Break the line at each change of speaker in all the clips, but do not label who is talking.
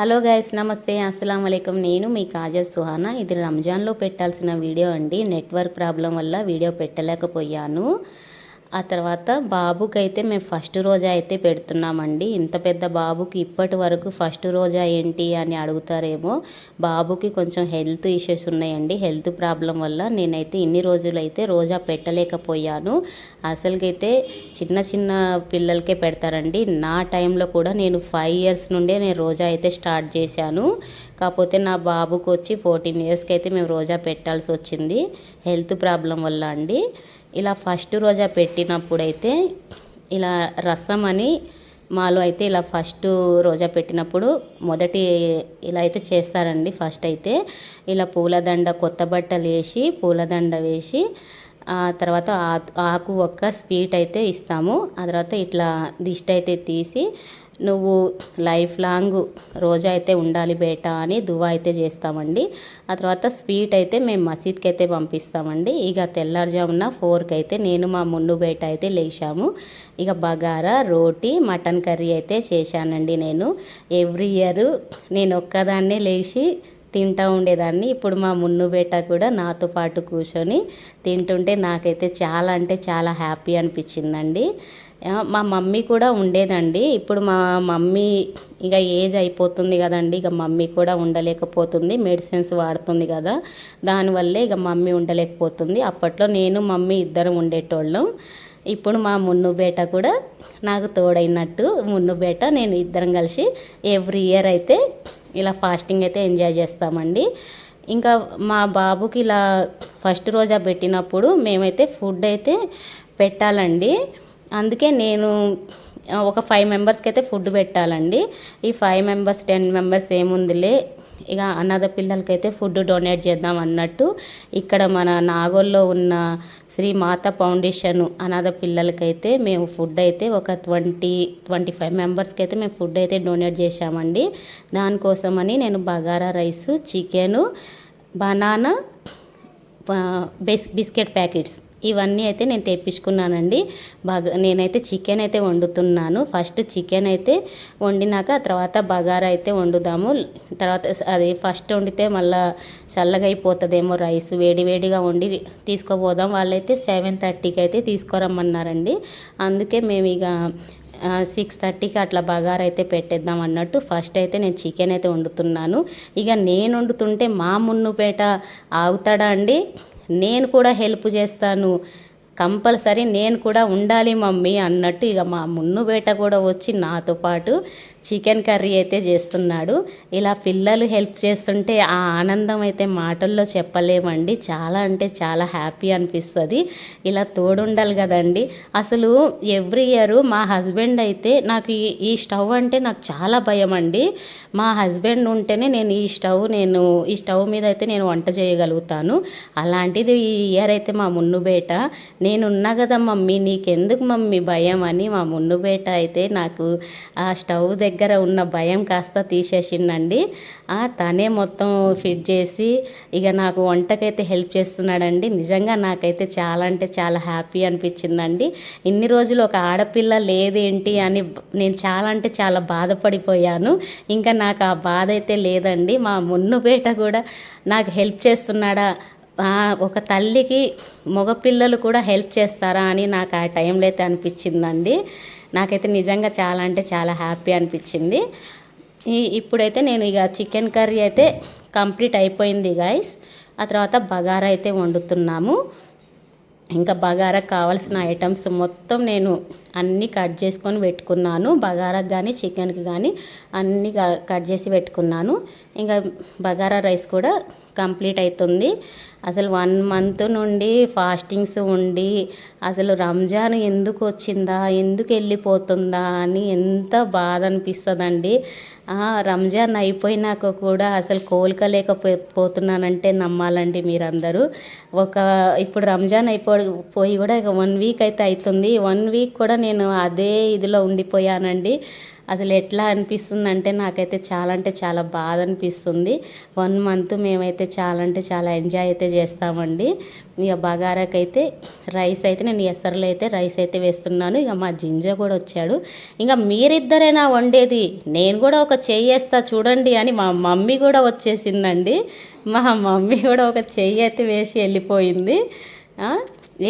Hello guys, నమస్తే, అస్సలం వాలేకుం. నేను మీ కాజల్ సుహానా. ఇది రంజాన్లో పెట్టాల్సిన వీడియో అండి. నెట్వర్క్ ప్రాబ్లం వల్ల వీడియో పెట్టలేకపోయాను. ఆ తర్వాత బాబుకైతే మేము ఫస్ట్ రోజా అయితే పెడుతున్నామండి. ఇంత పెద్ద బాబుకి ఇప్పటి వరకు ఫస్ట్ రోజా ఏంటి అని అడుగుతారేమో. బాబుకి కొంచెం హెల్త్ ఇష్యూస్ ఉన్నాయండి. హెల్త్ ప్రాబ్లం వల్ల నేనైతే ఇన్ని రోజులైతే రోజా పెట్టలేకపోయాను. అసలుకైతే చిన్న చిన్న పిల్లలకే పెడతారండి. నా టైంలో కూడా నేను 5 years నుండే నేను రోజా అయితే స్టార్ట్ చేశాను. కాకపోతే నా బాబుకు వచ్చి 14 yearsకి అయితే మేము రోజా పెట్టాల్సి వచ్చింది హెల్త్ ప్రాబ్లం వల్ల అండి. ఇలా ఫస్ట్ రోజా పెట్టినప్పుడైతే ఇలా రసం అని మాలో అయితే ఇలా ఫస్ట్ రోజా పెట్టినప్పుడు మొదటి ఇలా అయితే చేస్తారండి. ఫస్ట్ అయితే ఇలా పూలదండ, కొత్త బట్టలు వేసి పూలదండ వేసి తర్వాత ఆకు ఒక్క స్వీట్ అయితే ఇస్తాము. ఆ తర్వాత ఇట్లా దిష్టి అయితే తీసి నువ్వు లైఫ్ లాంగ్ రోజా అయితే ఉండాలి బేటా అని దువా అయితే చేస్తామండి. ఆ తర్వాత స్వీట్ అయితే మేము మసీద్కి అయితే పంపిస్తామండి. ఇక తెల్లారుజామున 4కి అయితే నేను మా మున్ను బేట అయితే లేచాము. ఇక బగారా, రోటీ, మటన్ కర్రీ అయితే చేశానండి. నేను ఎవ్రీ ఇయర్ నేను ఒక్కదాన్నే లేచి తింటూ ఉండేదాన్ని. ఇప్పుడు మా మున్ను బేట కూడా నాతో పాటు కూర్చొని తింటుంటే నాకైతే చాలా అంటే చాలా హ్యాపీ అనిపించిందండి. మా మమ్మీ కూడా ఉండేదండి. ఇప్పుడు మా మమ్మీ ఇక ఏజ్ అయిపోతుంది కదండి. ఇక మమ్మీ కూడా ఉండలేకపోతుంది, మెడిసిన్స్ వాడుతుంది కదా, దానివల్లే ఇక మమ్మీ ఉండలేకపోతుంది. అప్పట్లో నేను మమ్మీ ఇద్దరం ఉండేటోళ్ళం. ఇప్పుడు మా మున్ను బేట కూడా నాకు తోడైనట్టు మున్ను బేట నేను ఇద్దరం కలిసి ఎవ్రీ ఇయర్ అయితే ఇలా ఫాస్టింగ్ అయితే ఎంజాయ్ చేస్తామండి. ఇంకా మా బాబుకి ఇలా ఫస్ట్ రోజా పెట్టినప్పుడు మేమైతే ఫుడ్ అయితే పెట్టాలండి. అందుకే నేను ఒక 5 మెంబర్స్కి అయితే ఫుడ్ పెట్టాలండి. ఈ 5 members 10 members ఏముందిలే, ఇక అనాథ పిల్లలకైతే ఫుడ్ డొనేట్ చేద్దాం అన్నట్టు ఇక్కడ మన నాగోల్లో ఉన్న శ్రీ మాత ఫౌండేషన్ అనాథ పిల్లలకైతే మేము ఫుడ్ అయితే ఒక 20-25 మెంబర్స్కి అయితే మేము ఫుడ్ అయితే డొనేట్ చేశామండి. దానికోసమని నేను bagara rice, chicken, banana, biscuit packets ఇవన్నీ అయితే నేను తెప్పించుకున్నానండి. నేనైతే చికెన్ అయితే వండుతున్నాను. ఫస్ట్ చికెన్ అయితే వండినాక తర్వాత బగారా అయితే వండుదాము. తర్వాత అది ఫస్ట్ వండితే మళ్ళీ చల్లగా అయిపోతుందేమో రైస్, వేడివేడిగా వండి తీసుకుపోదాం. వాళ్ళైతే 7:30కి అయితే తీసుకురమ్మన్నారండి. అందుకే మేము ఇక 6:30కి అట్లా బగారా అయితే పెట్టేద్దాం అన్నట్టు ఫస్ట్ అయితే నేను చికెన్ అయితే వండుతున్నాను. ఇక నేను వండుతుంటే మా మున్నుపేట ఆగుతాడా అండి, నేను కూడా హెల్ప్ చేస్తాను, కంపల్సరీ నేను కూడా ఉండాలి మమ్మీ అన్నట్టు ఇక మా మున్ను బేట కూడా వచ్చి నాతో పాటు చికెన్ కర్రీ అయితే చేస్తున్నాడు. ఇలా పిల్లలు హెల్ప్ చేస్తుంటే ఆ ఆనందం అయితే మాటల్లో చెప్పలేమండి. చాలా అంటే చాలా హ్యాపీ అనిపిస్తుంది. ఇలా తోడుండాలి కదండి. అసలు ఎవ్రీ ఇయర్ మా హస్బెండ్ అయితే నాకు ఈ స్టవ్ అంటే నాకు చాలా భయం అండి. మా హస్బెండ్ ఉంటేనే నేను ఈ స్టవ్ మీద అయితే నేను వంట చేయగలుగుతాను. అలాంటిది ఈ ఇయర్ అయితే మా మున్ను బేట నేనున్నా కదా మమ్మీ, నీకెందుకు మమ్మీ భయం అని మా మున్ను బేట అయితే నాకు ఆ స్టవ్ దగ్గర ఉన్న భయం కాస్త తీసేసిండండి. తనే మొత్తం ఫిట్ చేసి ఇక నాకు వంటకైతే హెల్ప్ చేస్తున్నాడండి. నిజంగా నాకైతే చాలా అంటే చాలా హ్యాపీ అనిపించిందండి. ఇన్ని రోజులు ఒక ఆడపిల్ల లేదేంటి అని నేను చాలా అంటే చాలా బాధపడిపోయాను. ఇంకా నాకు ఆ బాధ అయితే లేదండి. మా మున్నుపేట కూడా నాకు హెల్ప్ చేస్తున్నాడా, ఒక తల్లికి మగపిల్లలు కూడా హెల్ప్ చేస్తారా అని నాకు ఆ టైంలో అయితే అనిపించిందండి. నాకైతే నిజంగా చాలా అంటే చాలా హ్యాపీ అనిపించింది. ఇప్పుడైతే నేను ఇక చికెన్ కర్రీ అయితే కంప్లీట్ అయిపోయింది గైస్. ఆ తర్వాత బగారా అయితే వండుతున్నాము. ఇంకా బగారాకు కావాల్సిన ఐటమ్స్ మొత్తం నేను అన్నీ కట్ చేసుకొని పెట్టుకున్నాను. బగారాకు కానీ చికెన్కి కానీ అన్నీ కట్ చేసి పెట్టుకున్నాను. ఇంకా బగారా రైస్ కూడా కంప్లీట్ అవుతుంది. అసలు 1 month నుండి ఫాస్టింగ్స్ ఉండి అసలు రంజాన్ ఎందుకు వచ్చిందా, ఎందుకు వెళ్ళిపోతుందా అని ఎంత బాధ అనిపిస్తుందండి. రంజాన్ అయిపోయినాక కూడా అసలు కోలుకోలేకపోతున్నానంటే నమ్మాలండి మీరందరూ. ఇప్పుడు రంజాన్ పోయి కూడా 1 week అయితే అవుతుంది. 1 week కూడా నేను అదే ఇదిలో ఉండిపోయానండి. అసలు ఎట్లా అనిపిస్తుంది అంటే నాకైతే చాలా అంటే చాలా బాధ అనిపిస్తుంది. 1 మంత్ మేమైతే చాలా అంటే చాలా ఎంజాయ్ అయితే చేస్తామండి. ఇక బగారాకైతే రైస్ అయితే నేను ఎసర్లో అయితే రైస్ అయితే వేస్తున్నాను. ఇక మా జింజ కూడా వచ్చాడు. ఇంకా మీరిద్దరేనా వండేది, నేను కూడా ఒక చెయ్యి వేస్తా చూడండి అని మా మమ్మీ కూడా వచ్చేసిందండి. మా మమ్మీ కూడా ఒక చెయ్యి అయితే వేసి వెళ్ళిపోయింది.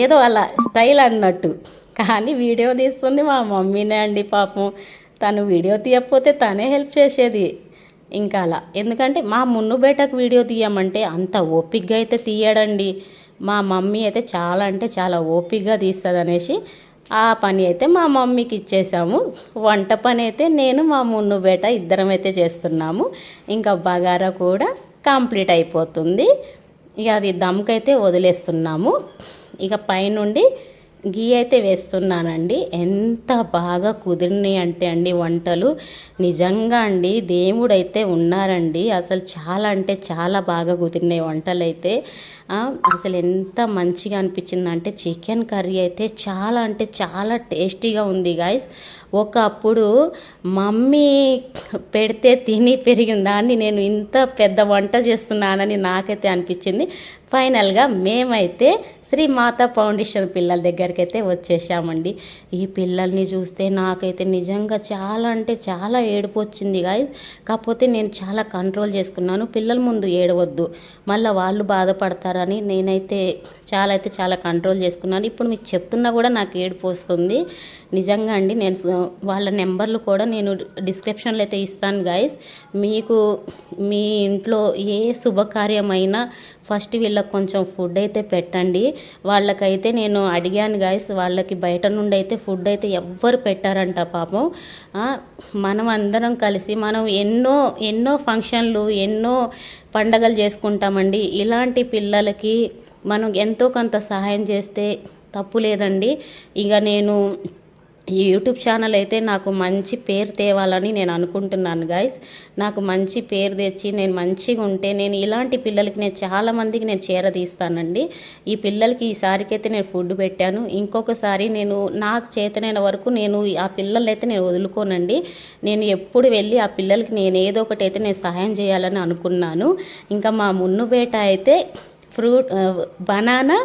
ఏదో అలా స్టైల్ అన్నట్టు. కానీ వీడియో తీస్తుంది మా మమ్మీనే అండి. పాపం తను వీడియో తీయకపోతే తనే హెల్ప్ చేసేది. ఇంకా అలా ఎందుకంటే మా మున్ను బేటకు వీడియో తీయమంటే అంత ఓపికగా అయితే తీయడండి. మా మమ్మీ అయితే చాలా అంటే చాలా ఓపికగా తీస్తుంది అనేసి ఆ పని అయితే మా మమ్మీకి ఇచ్చేసాము. వంట పని అయితే నేను మా మున్ను బేట ఇద్దరం అయితే చేస్తున్నాము. ఇంకా బగారా కూడా కంప్లీట్ అయిపోతుంది. ఇక అది దమ్కైతే వదిలేస్తున్నాము. ఇక పైనుండి గీ అయితే వేస్తున్నానండి. ఎంత బాగా కుదిరినాయి అంటే అండి వంటలు, నిజంగా అండి దేవుడైతే ఉన్నారండి. అసలు చాలా అంటే చాలా బాగా కుదిరినాయి వంటలు అయితే. అసలు ఎంత మంచిగా అనిపించింది అంటే చికెన్ కర్రీ అయితే చాలా అంటే చాలా టేస్టీగా ఉంది గాయస్. ఒకప్పుడు మమ్మీ పెడితే తిని పెరిగిన దాన్ని నేను ఇంత పెద్ద వంట చేస్తున్నానని నాకైతే అనిపించింది. ఫైనల్గా మేమైతే శ్రీ మాతా ఫౌండేషన్ పిల్లల దగ్గరికి అయితే వచ్చేసామండి. ఈ పిల్లల్ని చూస్తే నాకైతే నిజంగా చాలా అంటే చాలా ఏడుపు వచ్చింది గాయస్. కాకపోతే నేను చాలా కంట్రోల్ చేసుకున్నాను. పిల్లల ముందు ఏడవద్దు, మళ్ళీ వాళ్ళు బాధపడతారని నేనైతే చాలా కంట్రోల్ చేసుకున్నాను. ఇప్పుడు మీకు చెప్తున్నా కూడా నాకు ఏడుపు వస్తుంది నిజంగా అండి. నేను వాళ్ళ నెంబర్లు కూడా నేను డిస్క్రిప్షన్లో అయితే ఇస్తాను గాయస్. మీకు మీ ఇంట్లో ఏ శుభకార్యమైనా ఫస్ట్ వీళ్ళకి కొంచెం ఫుడ్ అయితే పెట్టండి. వాళ్ళకైతే నేను అడిగాను గాయస్, వాళ్ళకి బయట నుండి అయితే ఫుడ్ అయితే ఎవ్వరు పెట్టారంట పాపం. మనం అందరం కలిసి మనం ఎన్నో ఫంక్షన్లు ఎన్నో పండగలు చేసుకుంటామండి. ఇలాంటి పిల్లలకి మనం ఎంతో కొంత సహాయం చేస్తే తప్పు లేదండి. ఇక నేను ఈ యూట్యూబ్ ఛానల్ అయితే నాకు మంచి పేరు తేవాలని నేను అనుకుంటున్నాను గాయస్. నాకు మంచి పేరు తెచ్చి నేను మంచిగా ఉంటే నేను ఇలాంటి పిల్లలకి నేను చాలామందికి నేను చేరదీస్తానండి. ఈ పిల్లలకి ఈసారికి అయితే నేను ఫుడ్ పెట్టాను. ఇంకొకసారి నేను నాకు చేతనైన వరకు నేను ఆ పిల్లల్ని అయితే నేను వదులుకోనండి. నేను ఎప్పుడు వెళ్ళి ఆ పిల్లలకి నేను ఏదో ఒకటి అయితే నేను సహాయం చేయాలని అనుకున్నాను. ఇంకా మా మున్ను బేట అయితే బనానా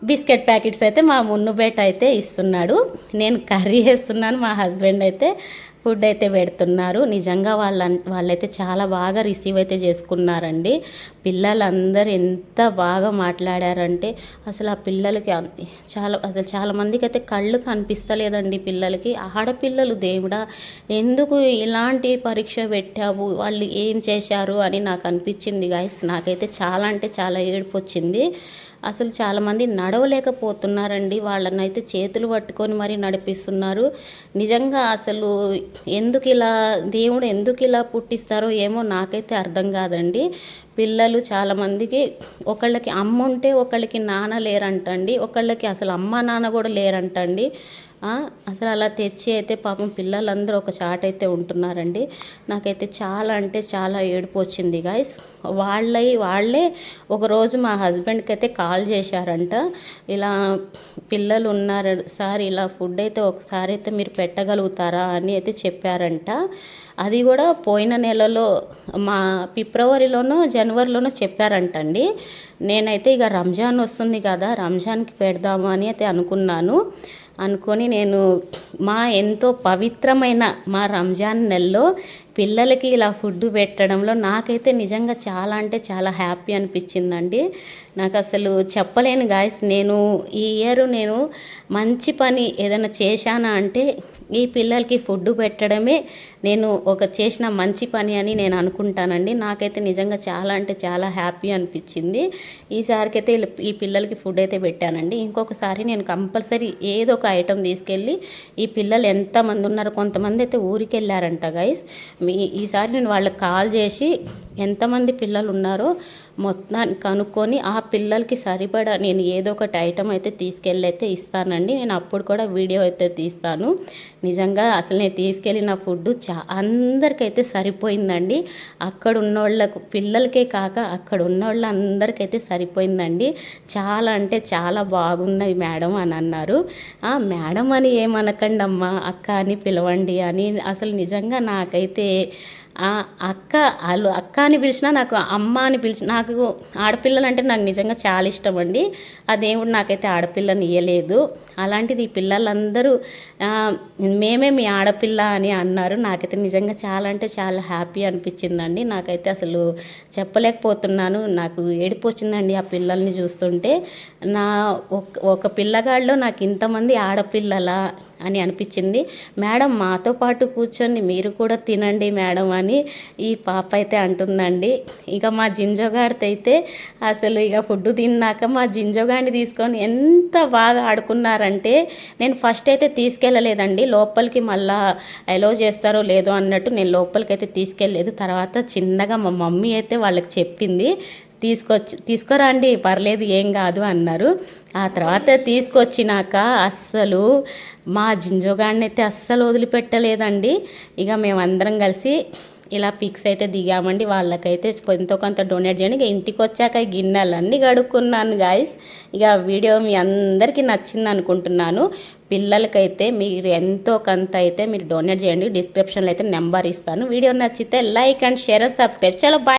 బిస్కెట్ ప్యాకెట్స్ అయితే మా మున్ను బేట అయితే ఇస్తున్నాడు. నేను కర్రీ వేస్తున్నాను, మా హస్బెండ్ అయితే ఫుడ్ అయితే పెడుతున్నారు. నిజంగా వాళ్ళైతే చాలా బాగా రిసీవ్ అయితే చేసుకున్నారండి. పిల్లలందరూ ఎంత బాగా మాట్లాడారంటే అసలు ఆ పిల్లలకి చాలా మందికి అయితే కళ్ళు కనిపిస్తలేదండి. పిల్లలకి ఆడపిల్లలు దేవుడా ఎందుకు ఇలాంటి పరీక్ష పెట్టావు, వాళ్ళు ఏం చేశారు అని నాకు అనిపించింది గాయస్. నాకైతే చాలా అంటే చాలా ఏడుపు వచ్చింది. అసలు చాలామంది నడవలేకపోతున్నారండి. వాళ్ళనైతే చేతులు పట్టుకొని మరీ నడిపిస్తున్నారు. నిజంగా అసలు దేవుడు ఎందుకు ఇలా పుట్టిస్తారో ఏమో నాకైతే అర్థం కాదండి. పిల్లలు చాలామందికి ఒకళ్ళకి అమ్మ ఉంటే ఒకళ్ళకి నాన్న లేరంటండి, ఒకళ్ళకి అసలు అమ్మ నాన్న కూడా లేరంటండి. అసలు అలా తెచ్చి అయితే పాపం పిల్లలందరూ ఒక చాట అయితే ఉంటున్నారండి. నాకైతే చాలా అంటే చాలా ఏడుపు వచ్చింది గాయస్. వాళ్ళే ఒకరోజు మా హస్బెండ్కి అయితే కాల్ చేశారంట. ఇలా పిల్లలు ఉన్నారు సార్, ఇలా ఫుడ్ అయితే ఒకసారి అయితే మీరు పెట్టగలుగుతారా అని అయితే చెప్పారంట. అది కూడా పోయిన నెలలో మా ఫిబ్రవరిలోనో జనవరిలోనో చెప్పారంటండి. నేనైతే ఇక రంజాన్ వస్తుంది కదా, రంజాన్కి పెడదాము అని అయితే అనుకొని నేను ఎంతో పవిత్రమైన మా రంజాన్ నెలలో పిల్లలకి ఇలా ఫుడ్ పెట్టడంలో నాకైతే నిజంగా చాలా అంటే చాలా హ్యాపీ అనిపించిందండి. నాకు అసలు చెప్పలేను గాయస్. నేను ఈ ఇయర్ నేను మంచి పని ఏదైనా చేశానా అంటే ఈ పిల్లలకి ఫుడ్ పెట్టడమే నేను చేసిన మంచి పని అని నేను అనుకుంటానండి. నాకైతే నిజంగా చాలా అంటే చాలా హ్యాపీ అనిపించింది. ఈసారికైతే ఈ పిల్లలకి ఫుడ్ అయితే పెట్టానండి. ఇంకొకసారి నేను కంపల్సరీ ఏదో ఒక ఐటెం తీసుకెళ్ళి ఈ పిల్లలు ఎంతమంది ఉన్నారో కొంతమంది అయితే ఊరికి వెళ్ళారంట గైస్. ఈసారి నేను వాళ్ళకి కాల్ చేసి ఎంతమంది పిల్లలు ఉన్నారో మొత్తాన్ని కనుక్కొని ఆ పిల్లలకి సరిపడా నేను ఏదో ఒకటి ఐటమ్ అయితే తీసుకెళ్ళి అయితే ఇస్తానండి. నేను అప్పుడు కూడా వీడియో అయితే తీస్తాను. నిజంగా అసలు నేను తీసుకెళ్ళిన ఫుడ్ అందరికైతే సరిపోయిందండి. అక్కడ ఉన్నోళ్ళకు పిల్లలకే కాక అక్కడ ఉన్నోళ్ళ అందరికైతే సరిపోయిందండి. చాలా అంటే చాలా బాగున్నాయి మేడం అని అన్నారు. మేడం అని ఏమనకండి అమ్మా, అక్క అని పిలవండి అని. అసలు నిజంగా నాకైతే అక్క అని పిలిచినా, నాకు అమ్మ అని పిలిచి, నాకు ఆడపిల్లలు అంటే నాకు నిజంగా చాలా ఇష్టం అండి. ఆ దేవుడు నాకైతే ఆడపిల్లని ఇయ్యలేదు. అలాంటిది ఈ పిల్లలందరూ మేమే మీ ఆడపిల్ల అని అన్నారు. నాకైతే నిజంగా చాలా అంటే చాలా హ్యాపీ అనిపించిందండి. నాకైతే అసలు చెప్పలేకపోతున్నాను. నాకు ఏడుపు వచ్చిందండి ఆ పిల్లల్ని చూస్తుంటే. నా ఒక పిల్లగాడిలో నాకు ఇంతమంది ఆడపిల్లలా అని అనిపించింది. మేడం మాతో పాటు కూర్చొని మీరు కూడా తినండి మేడం అని ఈ పాప అయితే అంటుందండి. ఇక మా జింజోగాడితో అయితే అసలు ఇక ఫుడ్ తిన్నాక మా జింజోగాడిని తీసుకొని ఎంత బాగా ఆడుకున్నారంటే, నేను ఫస్ట్ అయితే తీసుకెళ్ళలేదండి లోపలికి. మళ్ళా అలో చేస్తారో లేదో అన్నట్టు నేను లోపలికి అయితే తీసుకెళ్ళలేదు. తర్వాత చిన్నగా మా మమ్మీ అయితే వాళ్ళకి చెప్పింది, తీసుకురండి పర్లేదు ఏం కాదు అన్నారు. ఆ తర్వాత తీసుకొచ్చినాక అస్సలు మా జింజోగాడిని అయితే అస్సలు వదిలిపెట్టలేదండి. ఇక మేమందరం కలిసి ఇలా పిక్స్ అయితే దిగామండి. వాళ్ళకైతే ఎంతో కొంత డొనేట్ చేయండి. ఇక ఇంటికి వచ్చాక గిన్నెలన్నీ కడుక్కున్నాను గాయస్. ఇక వీడియో మీ అందరికీ నచ్చింది అనుకుంటున్నాను. పిల్లలకైతే మీరు ఎంతో కొంత అయితే మీరు డొనేట్ చేయండి. డిస్క్రిప్షన్లో అయితే నెంబర్ ఇస్తాను. వీడియో నచ్చితే like and share and subscribe. చలో బాయ్.